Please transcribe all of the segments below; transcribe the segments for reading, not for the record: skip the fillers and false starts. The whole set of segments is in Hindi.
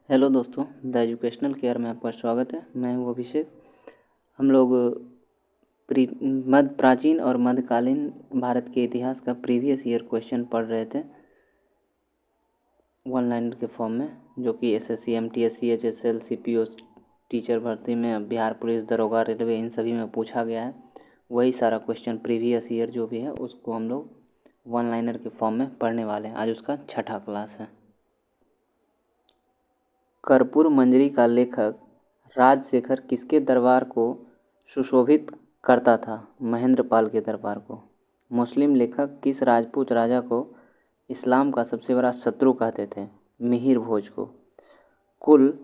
हेलो दोस्तों, द एजुकेशनल केयर में आपका स्वागत है। मैं हूँ अभिषेक। हम लोग प्राचीन और मध्यकालीन भारत के इतिहास का प्रीवियस ईयर क्वेश्चन पढ़ रहे थे वन लाइनर के फॉर्म में, जो कि SSC, MTSC, HSL, CPO, teacher भर्ती में, बिहार पुलिस, दरोगा, रेलवे, इन सभी में पूछा गया है। वही सारा क्वेश्चन प्रीवियस ईयर जो भी है उसको हम लोग वन लाइनर के फॉर्म में पढ़ने वाले हैं। आज उसका छठा क्लास है। कर्पूर मंजरी का लेखक राजशेखर किसके दरबार को सुशोभित करता था? महेंद्रपाल के दरबार को। मुस्लिम लेखक किस राजपूत राजा को इस्लाम का सबसे बड़ा शत्रु कहते थे? मिहिर भोज को। कुल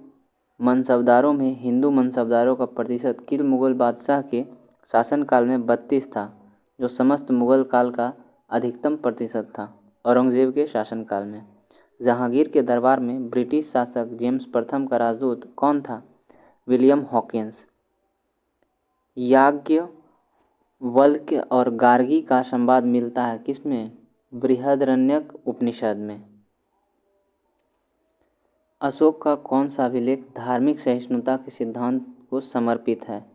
मनसबदारों में हिंदू मनसबदारों का प्रतिशत किस मुगल बादशाह के शासनकाल में 32 था, जो समस्त मुगल काल का अधिकतम प्रतिशत था? औरंगजेब के शासनकाल में। जहांगीर के दरबार में ब्रिटिश शासक जेम्स प्रथम का राजदूत कौन था? William Hawkins. याज्ञवल्क्य और गार्गी का संवाद मिलता है किसमें? बृहदारण्यक उपनिषद में। अशोक का कौन सा अभिलेख धार्मिक सहिष्णुता के सिद्धांत को समर्पित है?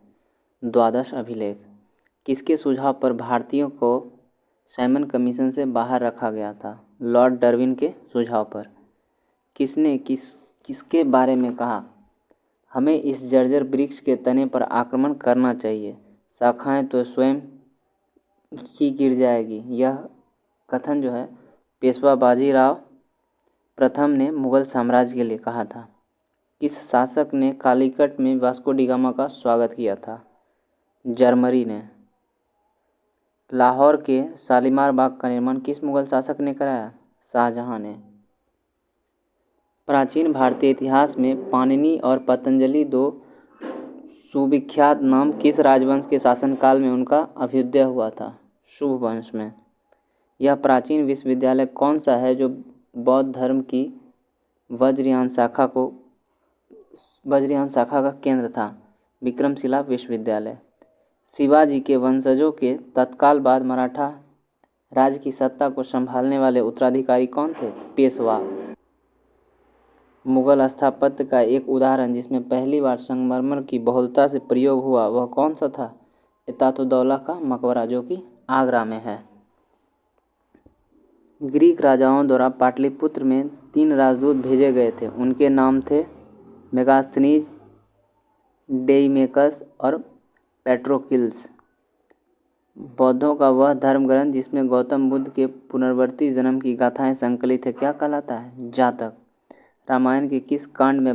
द्वादश अभिलेख। किसके सुझाव पर भारतीयों को साइमन कमीशन से बाहर रखा गया था? लॉर्ड डार्विन के सुझाव पर। किसने किसके बारे में कहा, हमें इस जर्जर वृक्ष के तने पर आक्रमण करना चाहिए, शाखाएं तो स्वयं ही गिर जाएगी? यह कथन जो है पेशवा बाजीराव प्रथम ने मुगल साम्राज्य के लिए कहा था। किस शासक ने कालीकट में वास्को डी गामा का स्वागत किया था? जरमरी ने। लाहौर के शालीमार बाग का निर्माण किस मुगल शासक ने कराया? शाहजहां ने। प्राचीन भारतीय इतिहास में पाणिनि और पतंजलि दो सुविख्यात नाम किस राजवंश के शासनकाल में उनका अभ्युदय हुआ था? शुभ वंश में। यह प्राचीन विश्वविद्यालय कौन सा है जो बौद्ध धर्म की वज्रयान शाखा का केंद्र था? विक्रमशिला विश्वविद्यालय। शिवाजी के वंशजों के तत्काल बाद मराठा राज्य की सत्ता को संभालने वाले उत्तराधिकारी कौन थे? पेशवा। मुगल स्थापत्य का एक उदाहरण जिसमें पहली बार संगमरमर की बहुलता से प्रयोग हुआ वह कौन सा था? इतातुद्दौला का मकबरा, जो कि आगरा में है। ग्रीक राजाओं द्वारा पाटलिपुत्र में 3 राजदूत भेजे गए थे। उनके नाम थे मेगास्थनीज, डेइमेकस और पेट्रोकिल्स। बौद्धों का वह धर्म ग्रंथ जिसमें गौतम बुद्ध के पुनर्वर्ती जन्म की गाथाएं संकलित है क्या कहलाता है? जातक। रामायण के किस कांड में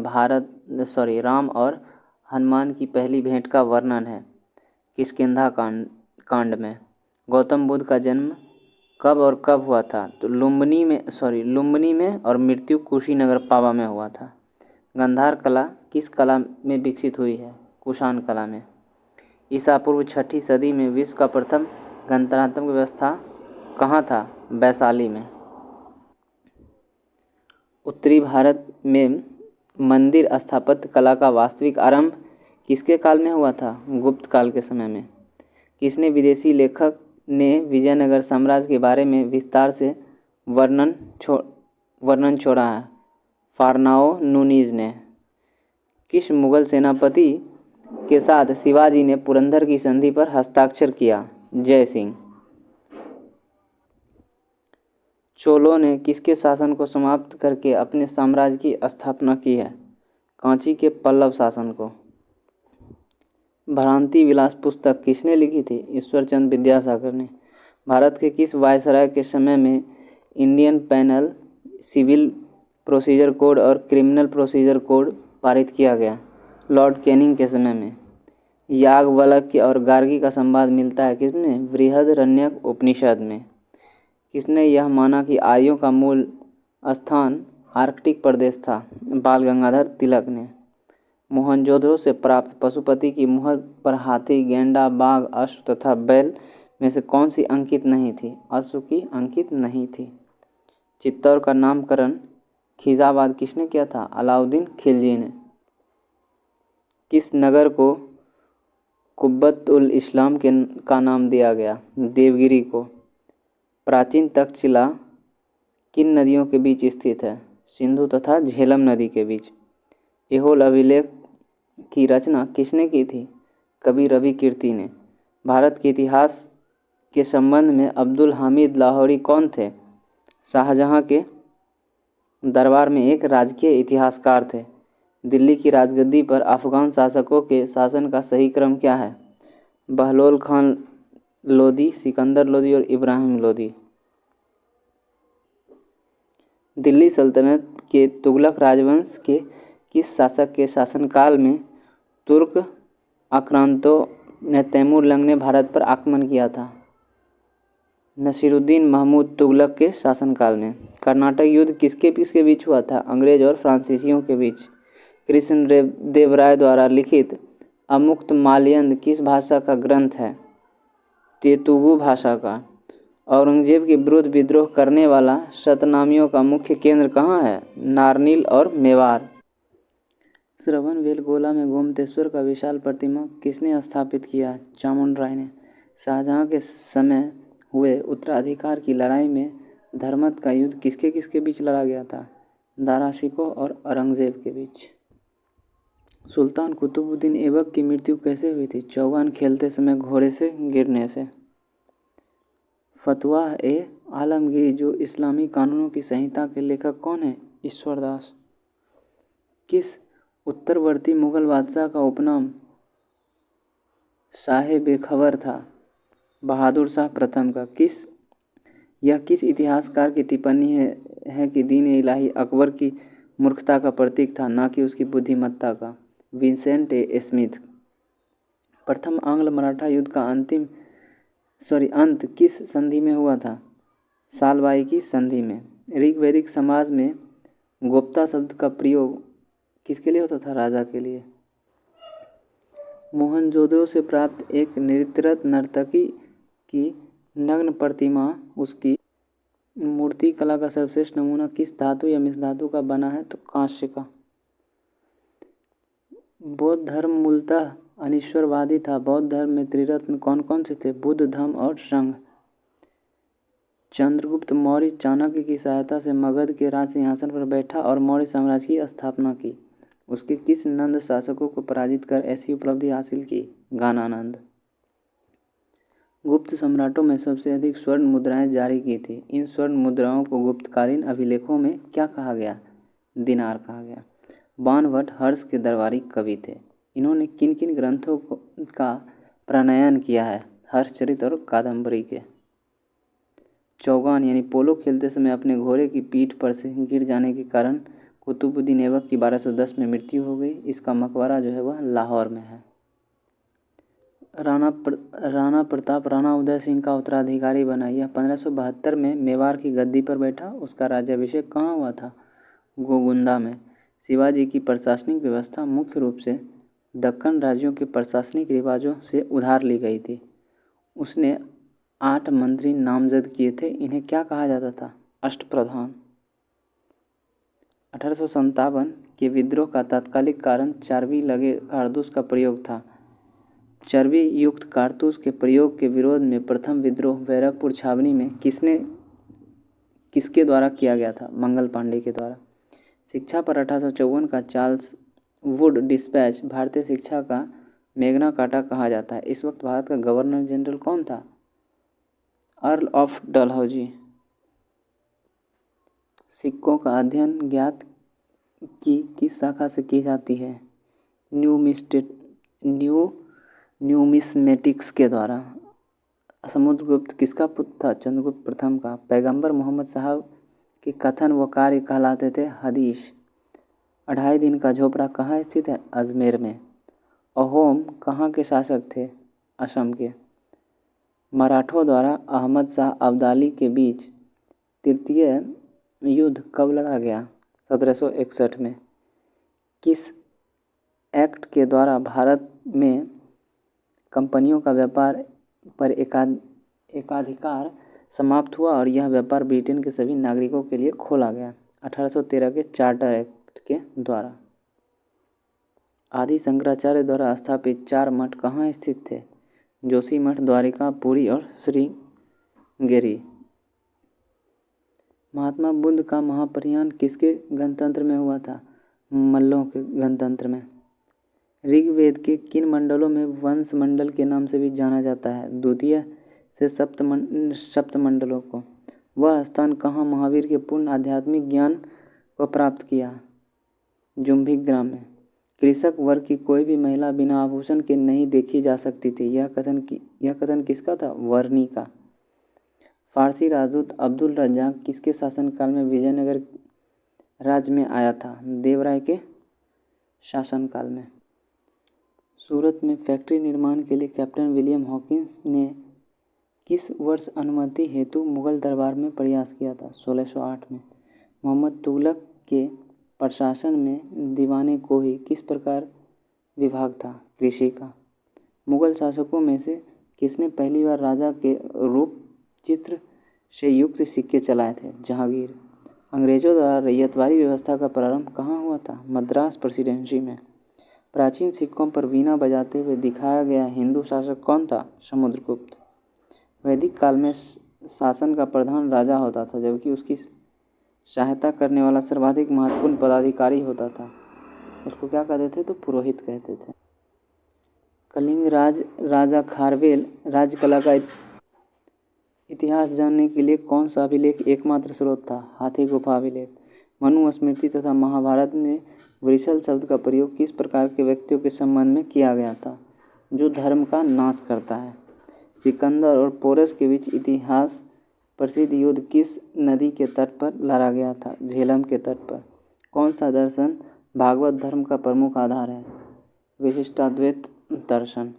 राम और हनुमान की पहली भेंट का वर्णन है? किष्किंधा कांड में। गौतम बुद्ध का जन्म कब और कब हुआ था? तो लुम्बिनी में और मृत्यु कुशीनगर पावा में हुआ था। गांधार कला किस कला में विकसित हुई है? कुषाण कला में। ईसा पूर्व 6ठी सदी में विश्व का प्रथम गणतंत्रात्मक व्यवस्था कहाँ था? वैशाली में। उत्तरी भारत में मंदिर स्थापत्य कला का वास्तविक आरंभ किसके काल में हुआ था? गुप्त काल के समय में। किसने विदेशी लेखक ने विजयनगर साम्राज्य के बारे में विस्तार से वर्णन छोड़ा है? फारनाओ नूनीज ने। किस मुगल सेनापति के साथ शिवाजी ने पुरंदर की संधि पर हस्ताक्षर किया? जय सिंह। चोलों ने किसके शासन को समाप्त करके अपने साम्राज्य की स्थापना की है? कांची के पल्लव शासन को। भ्रांति विलास पुस्तक किसने लिखी थी? ईश्वरचंद विद्यासागर ने। भारत के किस वायसराय के समय में Indian penal civil procedure code और क्रिमिनल प्रोसीजर कोड पारित किया गया? लॉर्ड कैनिंग के समय में। याज्ञवल्क्य और गार्गी का संवाद मिलता है किसमें? बृहदारण्यक उपनिषद में। किसने यह माना कि आर्यों का मूल स्थान आर्कटिक प्रदेश था? बाल गंगाधर तिलक ने। मोहनजोदड़ो से प्राप्त पशुपति की मुहर पर हाथी, गेंडा, बाघ, अश्व तथा बैल में से कौन सी अंकित नहीं थी? अश्व की अंकित नहीं थी। चित्तौड़ का नामकरण खिजाबाद किसने किया था? अलाउद्दीन खिलजी ने। किस नगर को कुब्बत-उल इस्लाम का नाम दिया गया? देवगिरी को। प्राचीन तक्षशिला किन नदियों के बीच स्थित है? सिंधु तथा झेलम नदी के बीच। ऐहोल अभिलेख की रचना किसने की थी? कवि रवि कीर्ति ने। भारत के इतिहास के संबंध में अब्दुल हामिद लाहौरी कौन थे? शाहजहां के दरबार में एक राजकीय इतिहासकार थे। दिल्ली की राजगद्दी पर अफगान शासकों के शासन का सही क्रम क्या है? बहलोल खान लोदी, सिकंदर लोदी और इब्राहिम लोदी। दिल्ली सल्तनत के तुगलक राजवंश के किस शासक के शासनकाल में तुर्क आक्रांतों ने तैमूर लंग ने भारत पर आक्रमण किया था? नसीरुद्दीन महमूद तुगलक के शासनकाल में। कर्नाटक युद्ध किसके किसके बीच हुआ था? अंग्रेज और फ्रांसीसियों के बीच। कृष्ण देव राय द्वारा लिखित अमुक्त माल्यद किस भाषा का ग्रंथ है? तेलुगु भाषा का। औरंगजेब के विरुद्ध विद्रोह करने वाला शतनामियों का मुख्य केंद्र कहाँ है? नारनील और मेवाड़। श्रवणबेलगोला में गोमतेश्वर का विशाल प्रतिमा किसने स्थापित किया? चामुंड राय ने। शाहजहां के समय हुए उत्तराधिकार की लड़ाई में धर्मत का युद्ध किसके किसके बीच लड़ा गया था? दारा शिकोह और औरंगजेब के बीच। सुल्तान कुतुबुद्दीन ऐबक की मृत्यु कैसे हुई थी? चौगान खेलते समय घोड़े से गिरने से। फतवा ए आलमगीरी जो इस्लामी कानूनों की संहिता के लेखक कौन है? ईश्वरदास। किस उत्तरवर्ती मुगल बादशाह का उपनाम शाह बेखबर था? बहादुर शाह प्रथम का। किस इतिहासकार की टिप्पणी है कि दीन इलाही अकबर की मूर्खता का प्रतीक था, न कि उसकी बुद्धिमत्ता का? Vincent A Smith. प्रथम आंग्ल मराठा युद्ध का अंत किस संधि में हुआ था? सालबाई की संधि में। ऋग्वैदिक समाज में गोप्ता शब्द का प्रयोग किसके लिए होता था? राजा के लिए। मोहनजोदड़ो से प्राप्त एक नृत्यरत नर्तकी की नग्न प्रतिमा उसकी मूर्ति कला का सर्वश्रेष्ठ नमूना किस धातु या मिश्र धातु का बना है? तो कांस्य का। बौद्ध धर्म मूलतः अनिश्वरवादी था। बौद्ध धर्म में त्रिरत्न कौन कौन से थे? बुद्ध, धम्म और संघ। चंद्रगुप्त मौर्य चाणक्य की सहायता से मगध के राज सिंहासन पर बैठा और मौर्य साम्राज्य की स्थापना की। उसके किस नंद शासकों को पराजित कर ऐसी उपलब्धि हासिल की? गानानंद। गुप्त सम्राटों में सबसे अधिक स्वर्ण मुद्राएं जारी की थी। इन स्वर्ण मुद्राओं को गुप्तकालीन अभिलेखों में क्या कहा गया? दिनार कहा गया। बाणभट्ट हर्ष के दरबारी कवि थे। इन्होंने किन किन ग्रंथों का प्रणयन किया है? हर्षचरित और कादम्बरी के। चौगान यानी पोलो खेलते समय अपने घोड़े की पीठ पर से गिर जाने के कारण कुतुबुद्दीन ऐबक की 1210 में मृत्यु हो गई। इसका मकबरा जो है वह लाहौर में है। राणा प्रताप राणा उदय सिंह का उत्तराधिकारी बना। यह 1572 में मेवाड़ की गद्दी पर बैठा। उसका राज्याभिषेक कहाँ हुआ था? गोगुंदा में। शिवाजी की प्रशासनिक व्यवस्था मुख्य रूप से दक्कन राज्यों के प्रशासनिक रिवाजों से उधार ली गई थी। उसने 8 मंत्री नामजद किए थे। इन्हें क्या कहा जाता था? अष्टप्रधान। 1857 के विद्रोह का तात्कालिक कारण चर्बी लगे कारतूस का प्रयोग था। चर्बी युक्त कारतूस के प्रयोग के विरोध में प्रथम विद्रोह बैरकपुर छावनी में किसके द्वारा किया गया था? मंगल पांडे के द्वारा। शिक्षा पर 1854 का चार्ल्स वुड डिस्पैच भारतीय शिक्षा का मैग्ना कार्टा कहा जाता है। इस वक्त भारत का गवर्नर जनरल कौन था? Earl of Dalhousie. सिक्कों का अध्ययन ज्ञात की किस शाखा से की जाती है? न्यूमिस्मेटिक्स के द्वारा। समुद्रगुप्त किसका पुत्र था? चंद्रगुप्त प्रथम का। पैगंबर मोहम्मद साहब के कथन व कार्य कहलाते थे हदीस। 2.5 दिन का झोपड़ा कहाँ स्थित है? अजमेर में। अहोम कहाँ के शासक थे? असम के। मराठों द्वारा अहमद शाह अब्दाली के बीच तृतीय युद्ध कब लड़ा गया? 1761 में। किस एक्ट के द्वारा भारत में कंपनियों का व्यापार पर एकाधिकार समाप्त हुआ और यह व्यापार ब्रिटेन के सभी नागरिकों के लिए खोला गया? 1813 के चार्टर एक्ट के द्वारा। आदि शंकराचार्य द्वारा स्थापित 4 मठ कहाँ स्थित थे? जोशीमठ, द्वारिका, पुरी और श्रृंगेरी। महात्मा बुद्ध का महाप्रयाण किसके गणतंत्र में हुआ था? मल्लों के गणतंत्र में। ऋग्वेद के किन मंडलों में वंश मंडल के नाम से भी जाना जाता है? द्वितीय से सप्त मंडलों को। वह स्थान कहाँ महावीर के पूर्ण आध्यात्मिक ज्ञान को प्राप्त किया? जुम्भिक ग्राम में। कृषक वर्ग की कोई भी महिला बिना आभूषण के नहीं देखी जा सकती थी। यह कथन किसका था? वर्णी का। फारसी राजदूत अब्दुल रज्जाक किसके शासनकाल में विजयनगर राज्य में आया था? देवराय के शासनकाल में। सूरत में फैक्ट्री निर्माण के लिए कैप्टन विलियम हॉकिंस ने किस वर्ष अनुमति हेतु मुगल दरबार में प्रयास किया था? 1608 में। मोहम्मद तुगलक के प्रशासन में दीवाने कोही किस प्रकार विभाग था? कृषि का। मुगल शासकों में से किसने पहली बार राजा के रूप चित्र से युक्त सिक्के चलाए थे? जहांगीर। अंग्रेजों द्वारा रैयतवाड़ी व्यवस्था का प्रारंभ कहाँ हुआ था? मद्रास प्रेसिडेंसी में। प्राचीन सिक्कों पर वीणा बजाते हुए दिखाया गया हिंदू शासक कौन था? समुद्रगुप्त। वैदिक काल में शासन का प्रधान राजा होता था, जबकि उसकी सहायता करने वाला सर्वाधिक महत्वपूर्ण पदाधिकारी होता था। उसको क्या कहते थे? तो पुरोहित कहते थे। कलिंग राजा खारवेल राजकला का इतिहास जानने के लिए कौन सा अभिलेख एकमात्र स्रोत था? हाथी गुफा अभिलेख। मनुस्मृति तथा महाभारत में वृषल शब्द का प्रयोग किस प्रकार के व्यक्तियों के संबंध में किया गया था? जो धर्म का नाश करता है। सिकंदर और पोरस के बीच इतिहास प्रसिद्ध युद्ध किस नदी के तट पर लड़ा गया था? झेलम के तट पर। कौन सा दर्शन भागवत धर्म का प्रमुख आधार है? विशिष्टाद्वैत दर्शन।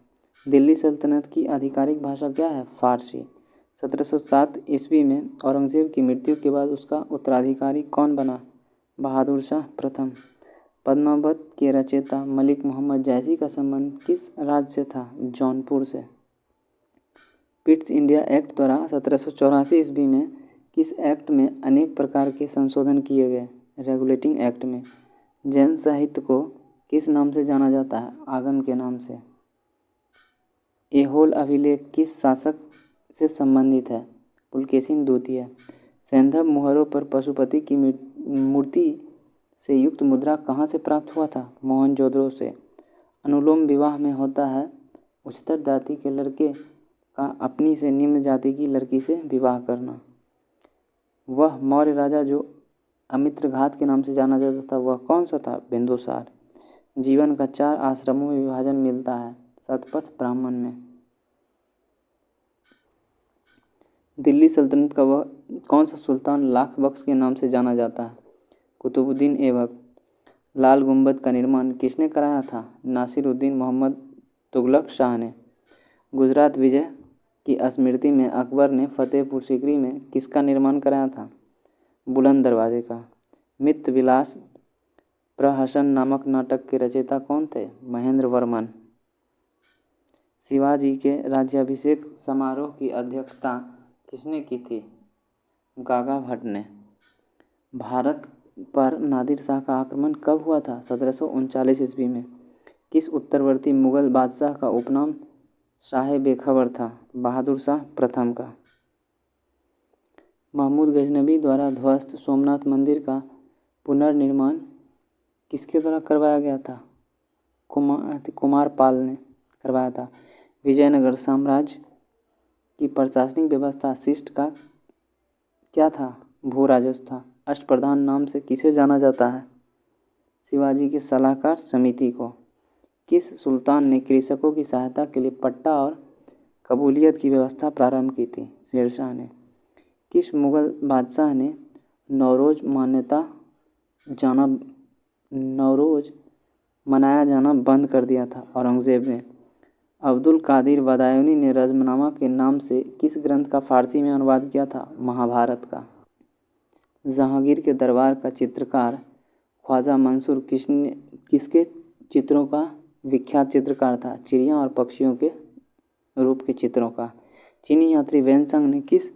दिल्ली सल्तनत की आधिकारिक भाषा क्या है? फारसी। 1707 ईस्वी में औरंगजेब की मृत्यु के बाद उसका उत्तराधिकारी कौन बना? बहादुर शाह प्रथम। पद्मावत के रचयिता मलिक मोहम्मद जैसी का संबंध किस राज्य से था? जौनपुर से। पिट्स इंडिया एक्ट द्वारा 1784 ईस्वी में किस एक्ट में अनेक प्रकार के संशोधन किए गए? रेगुलेटिंग एक्ट में। जैन साहित्य को किस नाम से जाना जाता है? आगम के नाम से। ऐहोल अभिलेख किस शासक से संबंधित है? पुलकेशिन द्वितीय। सैंधव मुहरों पर पशुपति की मूर्ति से युक्त मुद्रा कहाँ से प्राप्त हुआ था? मोहनजोदड़ो से। अनुलोम विवाह में होता है उच्चतर जाति के लड़के का अपनी से निम्न जाति की लड़की से विवाह करना। वह मौर्य राजा जो अमित्रघात के नाम से जाना जाता था, वह कौन सा था? बिंदुसार। जीवन का 4 आश्रमों में विभाजन मिलता है। शतपथ ब्राह्मण में। दिल्ली सल्तनत का वह कौन सा सुल्तान लाख बख्श के नाम से जाना जाता है? कुतुबुद्दीन ऐबक। लाल गुंबद का निर्माण किसने कराया था? नासिरुद्दीन मोहम्मद तुगलक शाह ने। गुजरात विजय की स्मृति में अकबर ने फतेहपुर सीकरी में किसका निर्माण कराया था? बुलंद दरवाजे का। मित्र विलास प्रहसन नामक नाटक के रचयिता कौन थे? महेंद्र वर्मन। शिवाजी के राज्याभिषेक समारोह की अध्यक्षता किसने की थी? गागा भट्ट ने। भारत पर नादिर शाह का आक्रमण कब हुआ था? 1739 ईस्वी में। किस उत्तरवर्ती मुगल बादशाह का उपनाम शाह बेखबर था? बहादुर शाह प्रथम का। महमूद गजनबी द्वारा ध्वस्त सोमनाथ मंदिर का पुनर्निर्माण किसके द्वारा करवाया गया था? कुमार पाल ने करवाया था। विजयनगर साम्राज्य की प्रशासनिक व्यवस्था शिष्ट का क्या था? भू राजस्व था। अष्टप्रधान नाम से किसे जाना जाता है? शिवाजी के सलाहकार समिति को। किस सुल्तान ने कृषकों की सहायता के लिए पट्टा और कबूलियत की व्यवस्था प्रारंभ की थी? शेरशाह ने। किस मुगल बादशाह ने नौरोज मनाया जाना बंद कर दिया था? औरंगजेब ने। अब्दुल कादिर बदायूनी ने रज़्मनामा के नाम से किस ग्रंथ का फारसी में अनुवाद किया था? महाभारत का। जहांगीर के दरबार का चित्रकार ख्वाजा मंसूर किसके चित्रों का विख्यात चित्रकार था? चिड़िया और पक्षियों के रूप के चित्रों का। चीनी यात्री वैनसंग ने किस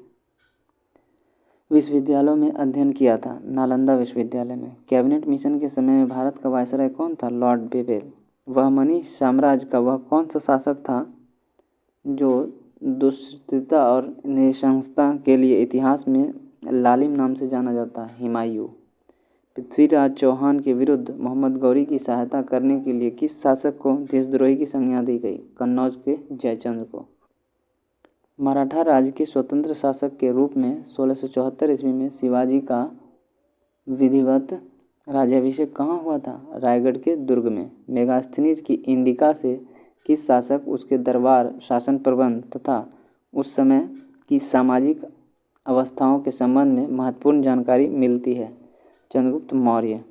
विश्वविद्यालयों में अध्ययन किया था? नालंदा विश्वविद्यालय में। कैबिनेट मिशन के समय में भारत का वायसराय कौन था? Lord Wavell. वह मनी साम्राज्य का वह कौन सा शासक था जो दुष्टता और नृशंसता के लिए इतिहास में लालिम नाम से जाना जाता है? हुमायूं। पृथ्वीराज चौहान के विरुद्ध मोहम्मद गौरी की सहायता करने के लिए किस शासक को देशद्रोही की संज्ञा दी गई? कन्नौज के जयचंद्र को। मराठा राज्य के स्वतंत्र शासक के रूप में 1674 ईस्वी में शिवाजी का विधिवत राज्याभिषेक कहाँ हुआ था? रायगढ़ के दुर्ग में। मेगास्थनीज की इंडिका से किस शासक, उसके दरबार, शासन प्रबंध तथा उस समय की सामाजिक अवस्थाओं के संबंध में महत्वपूर्ण जानकारी मिलती है? चंद्रगुप्त मौर्य।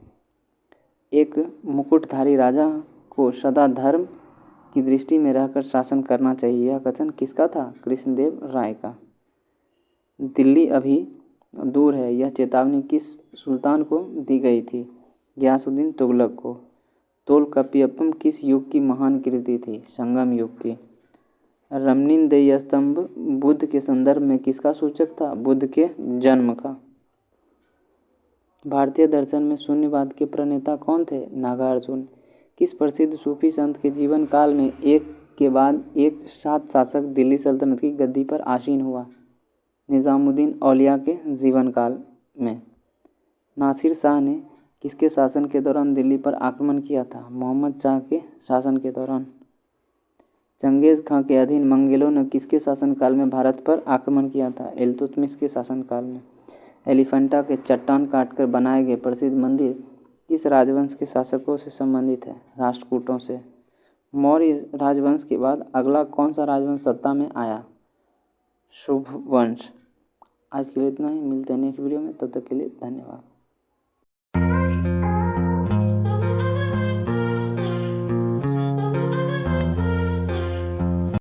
एक मुकुटधारी राजा को सदा धर्म की दृष्टि में रहकर शासन करना चाहिए, यह कथन किसका था? कृष्णदेव राय का। दिल्ली अभी दूर है, यह चेतावनी किस सुल्तान को दी गई थी? गयासुद्दीन तुगलक को। तोलकाप्पियम किस युग की महान कृति थी? संगम युग की। रमणींद्र स्तंभ बुद्ध के संदर्भ में किसका सूचक था? बुद्ध के जन्म का। भारतीय दर्शन में शून्यवाद के प्रणेता कौन थे? नागार्जुन। किस प्रसिद्ध सूफी संत के जीवन काल में एक के बाद एक 7 शासक दिल्ली सल्तनत की गद्दी पर आसीन हुआ? निज़ामुद्दीन औलिया के जीवन काल में। नासिर शाह ने किसके शासन के दौरान दिल्ली पर आक्रमण किया था? मोहम्मद शाह के शासन के दौरान। चंगेज़ खां के अधीन मंगोलों ने किसके शासनकाल में भारत पर आक्रमण किया था? इल्तुतमिश के शासनकाल में। एलिफेंटा के चट्टान काटकर बनाए गए प्रसिद्ध मंदिर किस राजवंश के शासकों से संबंधित है? राष्ट्रकूटों से। मौर्य राजवंश के बाद अगला कौन सा राजवंश सत्ता में आया? शुभ वंश। आज के लिए इतना ही, मिलते हैं नेक्स्ट वीडियो में, तब तक के लिए धन्यवाद।